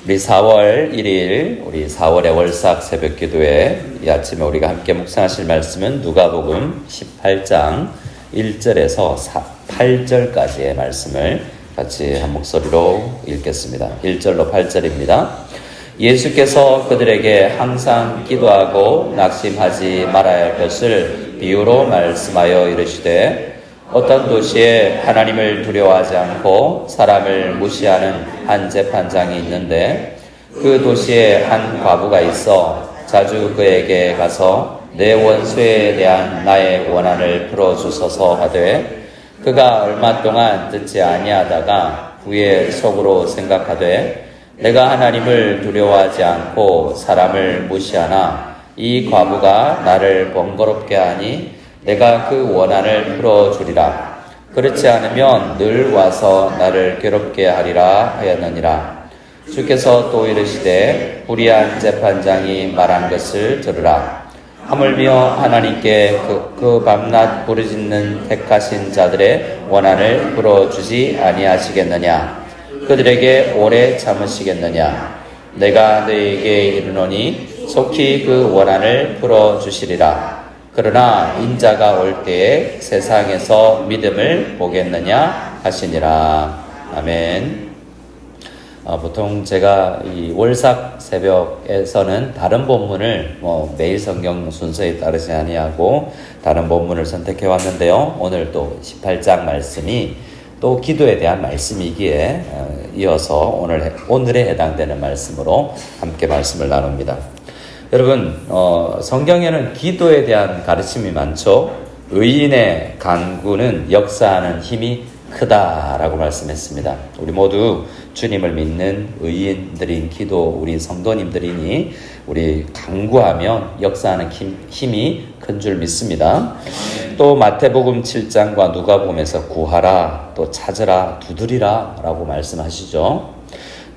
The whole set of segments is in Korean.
우리 4월 1일 우리 4월의 월삭 새벽 기도회 이 아침에 우리가 함께 묵상하실 말씀은 누가복음 18장 1절에서 8절까지의 말씀을 같이 한 목소리로 읽겠습니다. 1절로 8절입니다. 예수께서 그들에게 항상 기도하고 낙심하지 말아야 할 것을 비유로 말씀하여 이르시되 어떤 도시에 하나님을 두려워하지 않고 사람을 무시하는 한 재판장이 있는데 그 도시에 한 과부가 있어 자주 그에게 가서 내 원수에 대한 나의 원한을 풀어주소서 하되 그가 얼마 동안 듣지 아니하다가 후에 속으로 생각하되 내가 하나님을 두려워하지 않고 사람을 무시하나 이 과부가 나를 번거롭게 하니 내가 그 원한을 풀어주리라. 그렇지 않으면 늘 와서 나를 괴롭게 하리라 하였느니라. 주께서 또 이르시되 불의한 재판장이 말한 것을 들으라. 하물며 하나님께 그 밤낮 부르짖는 택하신 자들의 원한을 풀어주지 아니하시겠느냐. 그들에게 오래 참으시겠느냐. 내가 너희에게 이르노니 속히 그 원한을 풀어주시리라. 그러나 인자가 올 때에 세상에서 믿음을 보겠느냐 하시니라. 아멘. 보통 제가 이 월삭 새벽에서는 다른 본문을 매일 성경 순서에 따르지 아니하고 다른 본문을 선택해 왔는데요. 오늘 또 18장 말씀이 또 기도에 대한 말씀이기에 이어서 오늘에 해당되는 말씀으로 함께 말씀을 나눕니다. 여러분, 성경에는 기도에 대한 가르침이 많죠. 의인의 간구는 역사하는 힘이 크다라고 말씀했습니다. 우리 모두 주님을 믿는 의인들인 기도 우리 성도님들이니 우리 간구하면 역사하는 힘이 큰 줄 믿습니다. 또 마태복음 7장과 누가복음에서 구하라, 또 찾으라, 두드리라 라고 말씀하시죠.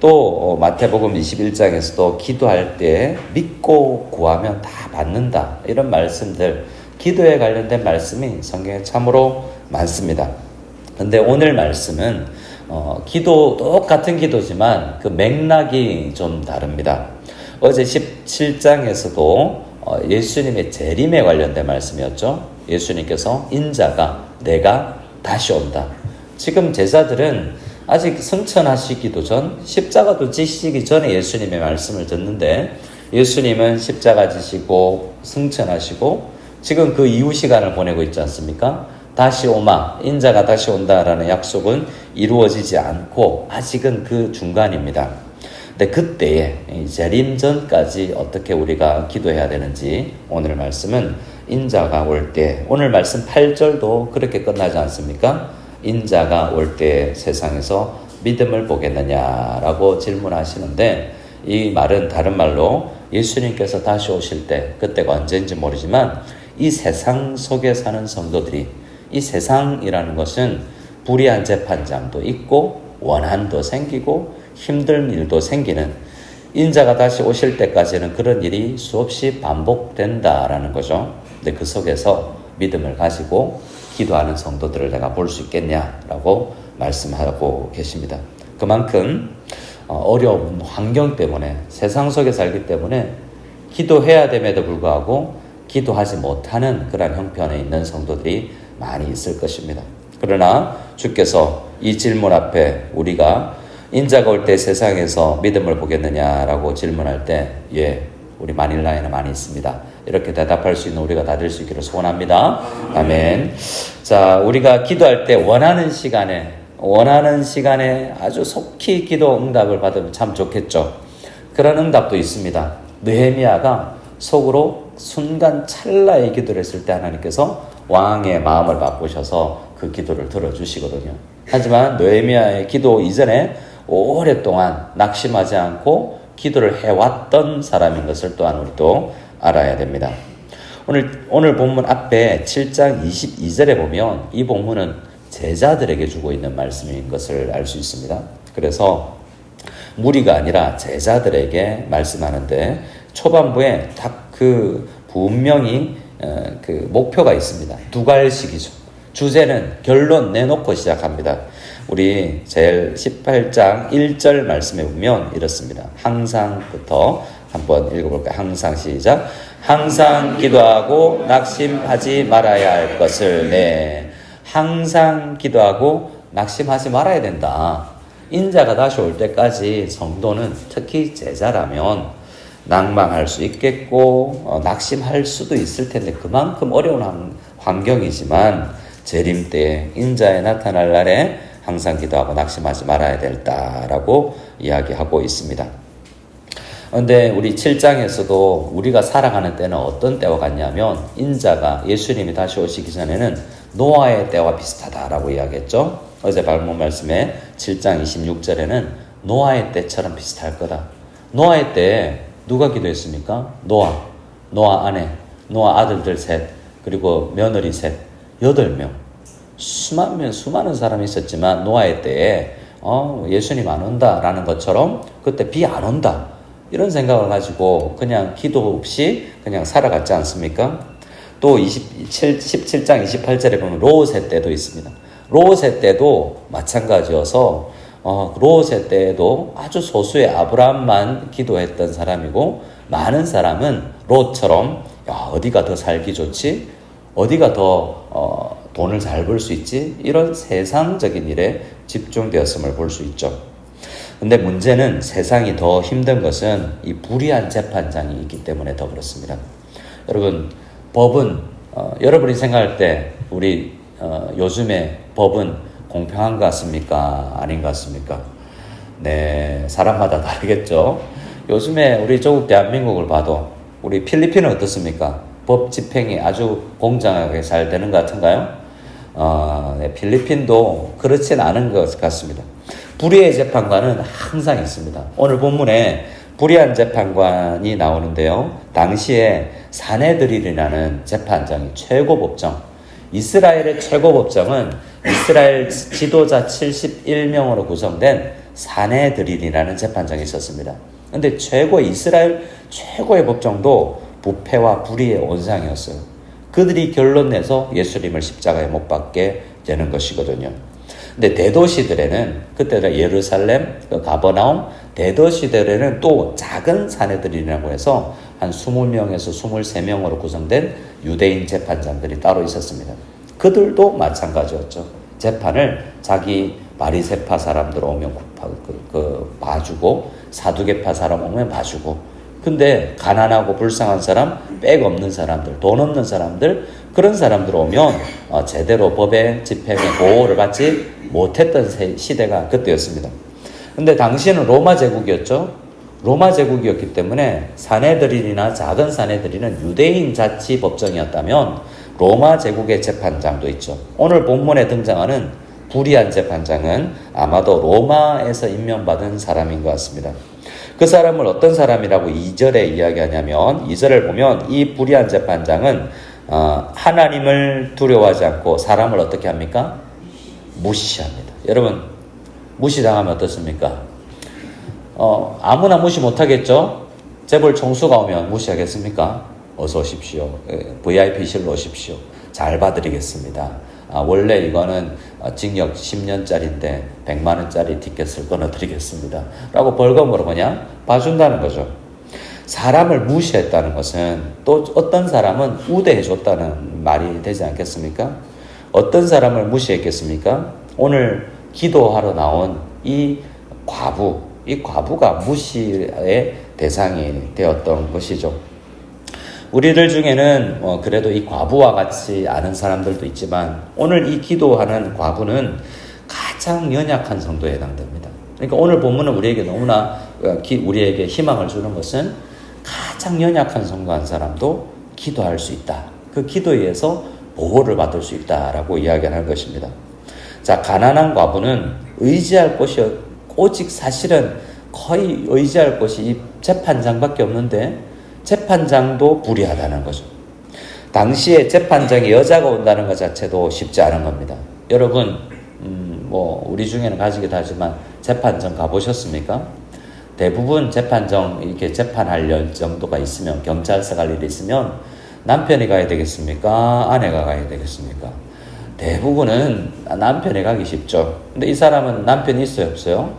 또 마태복음 21장에서도 기도할 때 믿고 구하면 다 받는다 이런 말씀들, 기도에 관련된 말씀이 성경에 참으로 많습니다. 근데 오늘 말씀은 기도 똑같은 기도지만 그 맥락이 좀 다릅니다. 어제 17장에서도 예수님의 재림에 관련된 말씀이었죠. 예수님께서 인자가 내가 다시 온다. 지금 제자들은 아직 승천하시기도 전, 십자가도 지시기 전에 예수님의 말씀을 듣는데 예수님은 십자가 지시고 승천하시고 지금 그 이후 시간을 보내고 있지 않습니까? 다시 오마, 인자가 다시 온다라는 약속은 이루어지지 않고 아직은 그 중간입니다. 근데 그때에 재림 전까지 어떻게 우리가 기도해야 되는지 오늘 말씀은 인자가 올 때, 오늘 말씀 8절도 그렇게 끝나지 않습니까? 인자가 올 때 세상에서 믿음을 보겠느냐라고 질문하시는데 이 말은 다른 말로 예수님께서 다시 오실 때, 그때가 언제인지 모르지만 이 세상 속에 사는 성도들이, 이 세상이라는 것은 불의한 재판장도 있고 원한도 생기고 힘든 일도 생기는, 인자가 다시 오실 때까지는 그런 일이 수없이 반복된다라는 거죠. 근데 그 속에서 믿음을 가지고 기도하는 성도들을 내가 볼 수 있겠냐라고 말씀하고 계십니다. 그만큼 어려운 환경 때문에, 세상 속에 살기 때문에 기도해야 됨에도 불구하고 기도하지 못하는 그런 형편에 있는 성도들이 많이 있을 것입니다. 그러나 주께서 이 질문 앞에 우리가 인자가 올 때 세상에서 믿음을 보겠느냐라고 질문할 때 우리 마닐라에는 많이 있습니다. 이렇게 대답할 수 있는 우리가 다 될 수 있기를 소원합니다. 아멘. 자, 우리가 기도할 때 원하는 시간에 아주 속히 기도 응답을 받으면 참 좋겠죠. 그런 응답도 있습니다. 느헤미야가 속으로 순간 찰나의 기도를 했을 때 하나님께서 왕의 마음을 바꾸셔서 그 기도를 들어주시거든요. 하지만 느헤미야의 기도 이전에 오랫동안 낙심하지 않고 기도를 해왔던 사람인 것을 또한 우리도 알아야 됩니다. 오늘 본문 앞에 7장 22절에 보면 이 본문은 제자들에게 주고 있는 말씀인 것을 알 수 있습니다. 그래서 무리가 아니라 제자들에게 말씀하는데 초반부에 딱 그 분명히 그 목표가 있습니다. 두 갈식이죠. 주제는 결론 내놓고 시작합니다. 우리 제일 18장 1절 말씀에 보면 이렇습니다. 항상부터 한번 읽어볼까요? 항상 시작. 항상 기도하고 낙심하지 말아야 할 것을 항상 기도하고 낙심하지 말아야 된다. 인자가 다시 올 때까지 성도는 특히 제자라면 낭망할 수 있겠고 낙심할 수도 있을 텐데 그만큼 어려운 환경이지만 재림 때 인자에 나타날 날에 항상 기도하고 낙심하지 말아야 된다라고 이야기하고 있습니다. 그런데 우리 7장에서도 우리가 살아가는 때는 어떤 때와 같냐면 인자가 예수님이 다시 오시기 전에는 노아의 때와 비슷하다라고 이야기했죠. 어제 본문 말씀에 7장 26절에는 노아의 때처럼 비슷할 거다. 노아의 때 누가 기도했습니까? 노아 아내, 노아 아들들 셋, 그리고 며느리 셋, 8명. 수많은 사람이 있었지만 노아의 때에 예수님 안 온다라는 것처럼 그때 비 안 온다. 이런 생각을 가지고 그냥 기도 없이 그냥 살아갔지 않습니까? 또 17장 28절에 보면 롯의 때도 있습니다. 롯의 때도 마찬가지여서 롯의 때에도 아주 소수의 아브라함만 기도했던 사람이고 많은 사람은 롯처럼 어디가 더 살기 좋지? 어디가 더 돈을 잘 벌 수 있지? 이런 세상적인 일에 집중되었음을 볼 수 있죠. 근데 문제는 세상이 더 힘든 것은 이 불의한 재판장이 있기 때문에 더 그렇습니다. 여러분, 법은 여러분이 생각할 때 우리 요즘에 법은 공평한 것 같습니까? 아닌 것 같습니까? 네, 사람마다 다르겠죠. 요즘에 우리 조국 대한민국을 봐도 우리 필리핀은 어떻습니까? 법 집행이 아주 공정하게 잘 되는 것 같은가요? 네, 필리핀도 그렇진 않은 것 같습니다. 불의의 재판관은 항상 있습니다. 오늘 본문에 불의한 재판관이 나오는데요. 당시에 사네드린이라는 재판장이 최고법정, 이스라엘의 최고법정은 이스라엘 지도자 71명으로 구성된 사네드린이라는 재판장이 있었습니다. 그런데 이스라엘 최고의 법정도 부패와 불의의 온상이었어요. 그들이 결론 내서 예수님을 십자가에 못 박게 되는 것이거든요. 근데 대도시들에는 그때는 예루살렘, 가버나움, 대도시들에는 또 작은 사내들이라고 해서 한 20명에서 23명으로 구성된 유대인 재판장들이 따로 있었습니다. 그들도 마찬가지였죠. 재판을 자기 바리새파 사람들 오면 봐주고 사두개파 사람 오면 봐주고, 근데 가난하고 불쌍한 사람, 백 없는 사람들, 돈 없는 사람들, 그런 사람들 오면 제대로 법의 집행의 보호를 받지 못했던 시대가 그때였습니다. 근데 당시에는 로마 제국이었죠. 로마 제국이었기 때문에 사네드린이나 작은 사네드린은 유대인 자치 법정이었다면 로마 제국의 재판장도 있죠. 오늘 본문에 등장하는 불의한 재판장은 아마도 로마에서 임명받은 사람인 것 같습니다. 그 사람을 어떤 사람이라고 2절에 이야기하냐면, 2절을 보면 이 불의한 재판장은 하나님을 두려워하지 않고 사람을 어떻게 합니까? 무시합니다. 여러분, 무시당하면 어떻습니까? 아무나 무시 못하겠죠? 재벌 총수가 오면 무시하겠습니까? 어서 오십시오. VIP실로 오십시오. 잘 봐드리겠습니다. 원래 이거는 징역 10년짜리인데 100만 원짜리 티켓을 끊어드리겠습니다. 라고 벌금으로 그냥 봐준다는 거죠. 사람을 무시했다는 것은 또 어떤 사람은 우대해줬다는 말이 되지 않겠습니까? 어떤 사람을 무시했겠습니까? 오늘 기도하러 나온 이 과부가 무시의 대상이 되었던 것이죠. 우리들 중에는 그래도 이 과부와 같이 아는 사람들도 있지만 오늘 이 기도하는 과부는 가장 연약한 성도에 해당됩니다. 그러니까 오늘 본문은 우리에게 너무나 우리에게 희망을 주는 것은 가장 연약한 성도 한 사람도 기도할 수 있다. 그 기도에 의해서 보호를 받을 수 있다라고 이야기하는 것입니다. 자, 가난한 과부는 의지할 곳이 오직 사실은 거의 의지할 곳이 이 재판장밖에 없는데 재판장도 불의하다는 거죠. 당시에 재판장에 여자가 온다는 것 자체도 쉽지 않은 겁니다. 여러분, 우리 중에는 가지기도 하지만 재판정 가보셨습니까? 대부분 재판정 이렇게 재판할 정도가 있으면, 경찰서 갈 일이 있으면 남편이 가야 되겠습니까? 아내가 가야 되겠습니까? 대부분은 남편에 가기 쉽죠. 근데 이 사람은 남편이 있어요, 없어요?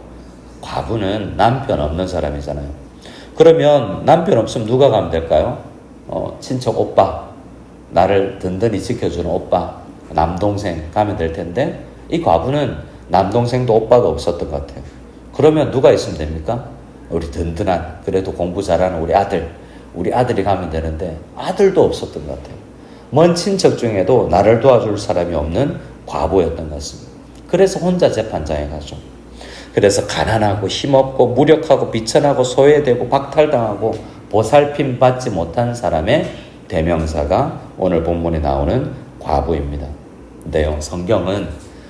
과부는 남편 없는 사람이잖아요. 그러면 남편 없으면 누가 가면 될까요? 친척 오빠, 나를 든든히 지켜주는 오빠, 남동생 가면 될 텐데, 이 과부는 남동생도 오빠도 없었던 것 같아요. 그러면 누가 있으면 됩니까? 우리 든든한, 그래도 공부 잘하는 우리 아들이 가면 되는데, 아들도 없었던 것 같아요. 먼 친척 중에도 나를 도와줄 사람이 없는 과부였던 것 같습니다. 그래서 혼자 재판장에 가죠. 그래서 가난하고 힘없고 무력하고 비천하고 소외되고 박탈당하고 보살핌 받지 못한 사람의 대명사가 오늘 본문에 나오는 과부입니다. 근데요, 성경은,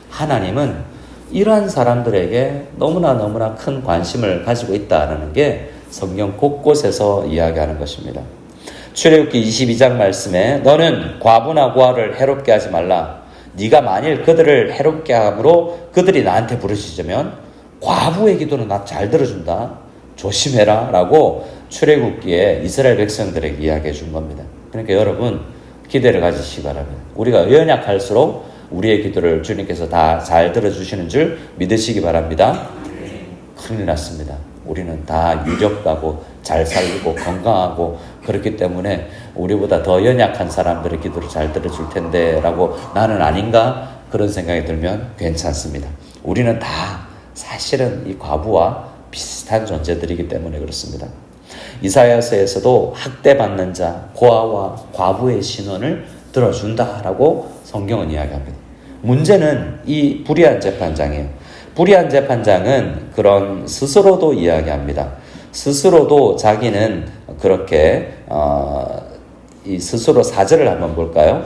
하나님은 이러한 사람들에게 너무나 큰 관심을 가지고 있다는 게 성경 곳곳에서 이야기하는 것입니다. 출애굽기 22장 말씀에 너는 과부나 고아를 해롭게 하지 말라. 네가 만일 그들을 해롭게 함으로 그들이 나한테 부르짖으면 과부의 기도는 나 잘 들어준다. 조심해라 라고 출애굽기에 이스라엘 백성들에게 이야기해 준 겁니다. 그러니까 여러분, 기대를 가지시기 바랍니다. 우리가 연약할수록 우리의 기도를 주님께서 다 잘 들어주시는 줄 믿으시기 바랍니다. 큰일 났습니다. 우리는 다 유력하고 잘 살고 건강하고 그렇기 때문에 우리보다 더 연약한 사람들의 기도를 잘 들어줄 텐데 라고 나는 아닌가 그런 생각이 들면 괜찮습니다. 우리는 다 사실은 이 과부와 비슷한 존재들이기 때문에 그렇습니다. 이사야서에서도 학대받는 자, 고아와 과부의 신원을 들어준다라고 성경은 이야기합니다. 문제는 이 불의한 재판장이에요. 불의한 재판장은 그런 스스로도 이야기합니다. 스스로도 자기는 그렇게 이 스스로 4절을 한번 볼까요?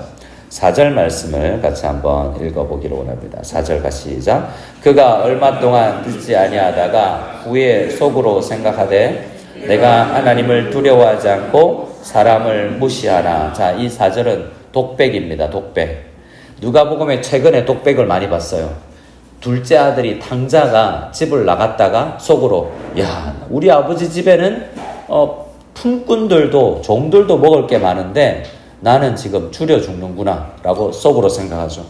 4절 말씀을 같이 한번 읽어보기를 원합니다. 4절과 시작. 그가 얼마 동안 듣지 아니하다가 후에 속으로 생각하되 내가 하나님을 두려워하지 않고 사람을 무시하나. 자, 이 4절은 독백입니다. 독백. 누가복음에 최근에 독백을 많이 봤어요. 둘째 아들이 탕자가 집을 나갔다가 속으로 야, 우리 아버지 집에는 품꾼들도 종들도 먹을 게 많은데 나는 지금 줄여 죽는구나 라고 속으로 생각하죠.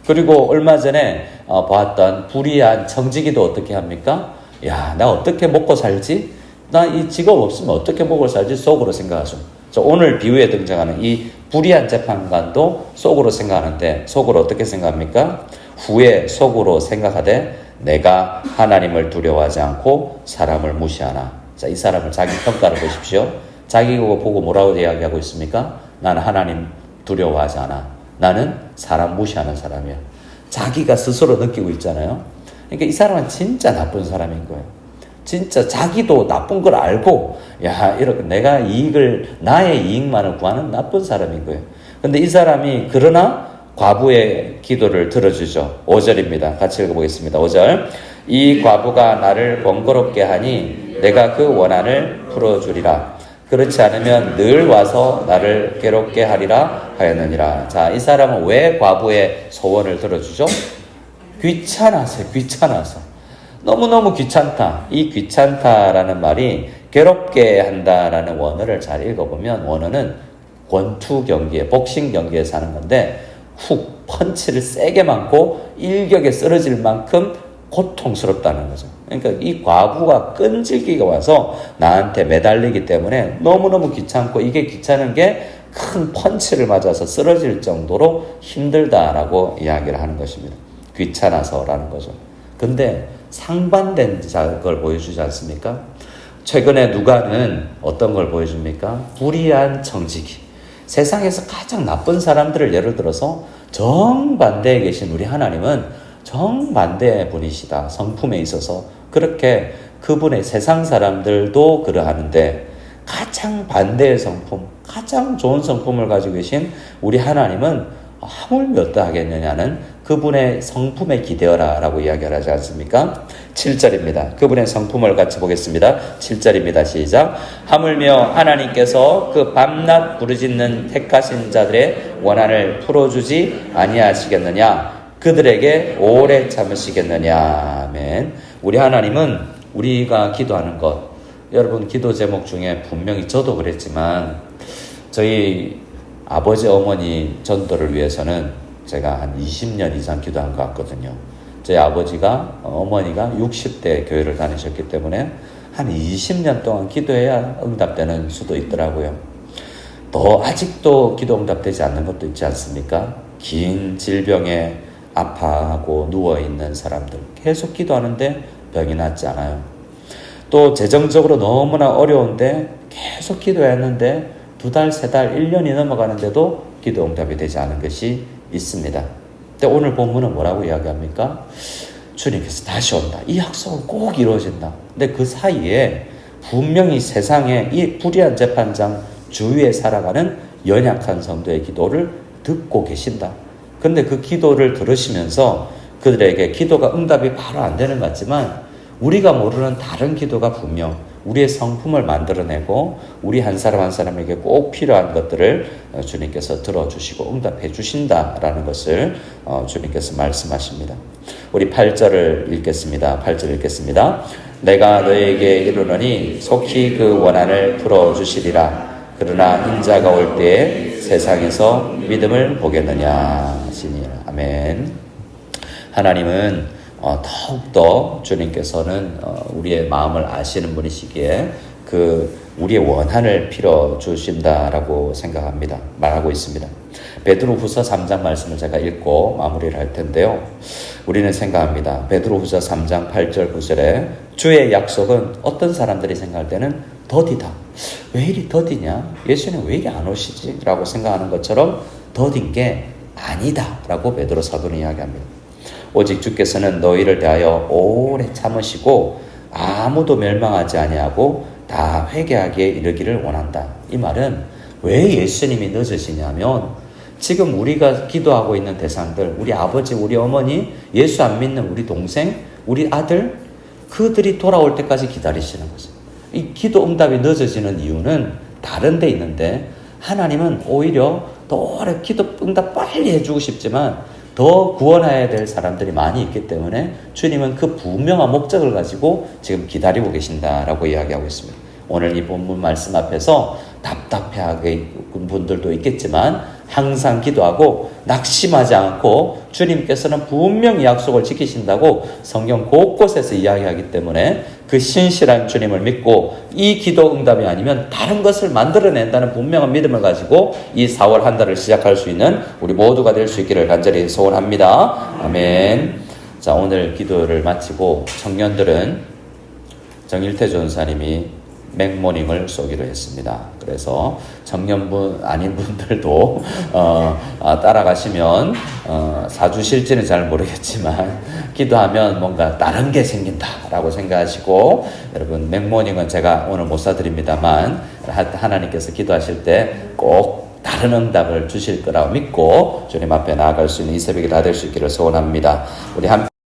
그리고 얼마 전에 보았던 불의한 청지기도 어떻게 합니까? 야, 나 어떻게 먹고 살지? 나 이 직업 없으면 어떻게 먹고 살지? 속으로 생각하죠. 오늘 비유에 등장하는 이 불의한 재판관도 속으로 생각하는데 속으로 어떻게 생각합니까? 후에 속으로 생각하되 내가 하나님을 두려워하지 않고 사람을 무시하나. 자, 이 사람을 자기 평가를 보십시오. 자기 그거 보고 뭐라고 이야기하고 있습니까? 나는 하나님 두려워하지 않아. 나는 사람 무시하는 사람이야. 자기가 스스로 느끼고 있잖아요. 그러니까 이 사람은 진짜 나쁜 사람인 거예요. 진짜 자기도 나쁜 걸 알고 야, 이렇게 내가 나의 이익만을 구하는 나쁜 사람인 거예요. 근데 이 사람이 그러나 과부의 기도를 들어주죠. 5절입니다. 같이 읽어보겠습니다. 5절. 이 과부가 나를 번거롭게 하니 내가 그 원한을 풀어주리라. 그렇지 않으면 늘 와서 나를 괴롭게 하리라 하였느니라. 자, 이 사람은 왜 과부의 소원을 들어주죠? 귀찮아서. 너무너무 귀찮다. 이 귀찮다라는 말이 괴롭게 한다라는 원어를 잘 읽어보면 원어는 권투 경기에, 복싱 경기에서 하는 건데 훅 펀치를 세게 맞고 일격에 쓰러질 만큼 고통스럽다는 거죠. 그러니까 이 과부가 끈질기게 와서 나한테 매달리기 때문에 너무너무 귀찮고 이게 귀찮은 게 큰 펀치를 맞아서 쓰러질 정도로 힘들다라고 이야기를 하는 것입니다. 귀찮아서라는 거죠. 근데 상반된 걸 보여주지 않습니까? 최근에 누가는 어떤 걸 보여줍니까? 불의한 청지기. 세상에서 가장 나쁜 사람들을 예를 들어서 정반대에 계신 우리 하나님은 정반대의 분이시다. 성품에 있어서 그렇게 그분의 세상 사람들도 그러하는데 가장 반대의 성품, 가장 좋은 성품을 가지고 계신 우리 하나님은 하물며 어떠하겠느냐는 그분의 성품에 기대어라 라고 이야기를 하지 않습니까? 7절입니다. 그분의 성품을 같이 보겠습니다. 7절입니다. 시작. 하물며 하나님께서 그 밤낮 부르짖는 택하신 자들의 원한을 풀어주지 아니하시겠느냐? 그들에게 오래 참으시겠느냐? 아멘. 우리 하나님은 우리가 기도하는 것, 여러분 기도 제목 중에 분명히 저도 그랬지만 저희 아버지 어머니 전도를 위해서는 제가 한 20년 이상 기도한 것 같거든요. 저희 아버지가 어머니가 60대 교회를 다니셨기 때문에 한 20년 동안 기도해야 응답되는 수도 있더라고요. 또 아직도 기도 응답되지 않는 것도 있지 않습니까? 긴 질병에 아파하고 누워있는 사람들 계속 기도하는데 병이 낫지 않아요. 또 재정적으로 너무나 어려운데 계속 기도했는데 2달, 3달, 1년이 넘어가는데도 기도 응답이 되지 않은 것이 있습니다. 근데 오늘 본문은 뭐라고 이야기합니까? 주님께서 다시 온다. 이 약속은 꼭 이루어진다. 근데 그 사이에 분명히 세상에 이 불의한 재판장 주위에 살아가는 연약한 성도의 기도를 듣고 계신다. 근데 그 기도를 들으시면서 그들에게 기도가 응답이 바로 안 되는 것 같지만 우리가 모르는 다른 기도가 분명 우리의 성품을 만들어내고 우리 한 사람 한 사람에게 꼭 필요한 것들을 주님께서 들어주시고 응답해 주신다라는 것을 주님께서 말씀하십니다. 우리 8절을 읽겠습니다. 8절 읽겠습니다. 내가 너에게 이르노니 속히 그 원한을 풀어주시리라. 그러나 인자가 올 때에 세상에서 믿음을 보겠느냐 하시니. 아멘. 하나님은 더욱더 주님께서는 우리의 마음을 아시는 분이시기에 우리의 원한을 빌어주신다라고 생각합니다. 말하고 있습니다. 베드로후서 3장 말씀을 제가 읽고 마무리를 할 텐데요. 우리는 생각합니다. 베드로후서 3장 8절 9절에 주의 약속은 어떤 사람들이 생각할 때는 더디다. 왜 이리 더디냐? 예수님 왜 이리 안 오시지? 라고 생각하는 것처럼 더딘 게 아니다 라고 베드로 사도는 이야기합니다. 오직 주께서는 너희를 대하여 오래 참으시고 아무도 멸망하지 아니하고 다 회개하기에 이르기를 원한다. 이 말은 왜 예수님이 늦으시냐면 지금 우리가 기도하고 있는 대상들, 우리 아버지, 우리 어머니, 예수 안 믿는 우리 동생, 우리 아들, 그들이 돌아올 때까지 기다리시는 거죠. 이 기도 응답이 늦어지는 이유는 다른 데 있는데 하나님은 오히려 더 오래 기도 응답 빨리 해주고 싶지만 더 구원해야 될 사람들이 많이 있기 때문에 주님은 그 분명한 목적을 가지고 지금 기다리고 계신다라고 이야기하고 있습니다. 오늘 이 본문 말씀 앞에서 답답해하는 분들도 있겠지만 항상 기도하고 낙심하지 않고 주님께서는 분명히 약속을 지키신다고 성경 곳곳에서 이야기하기 때문에 그 신실한 주님을 믿고 이 기도 응답이 아니면 다른 것을 만들어낸다는 분명한 믿음을 가지고 이 4월 한 달을 시작할 수 있는 우리 모두가 될 수 있기를 간절히 소원합니다. 아멘. 자, 오늘 기도를 마치고 청년들은 정일태 전사님이 맥모닝을 쏘기로 했습니다. 그래서 청년분 아닌 분들도 따라가시면 사주실지는 잘 모르겠지만 기도하면 뭔가 다른 게 생긴다라고 생각하시고 여러분 맥모닝은 제가 오늘 못 사드립니다만 하나님께서 기도하실 때 꼭 다른 응답을 주실 거라고 믿고 주님 앞에 나아갈 수 있는 이 새벽이 다 될 수 있기를 소원합니다. 우리 함께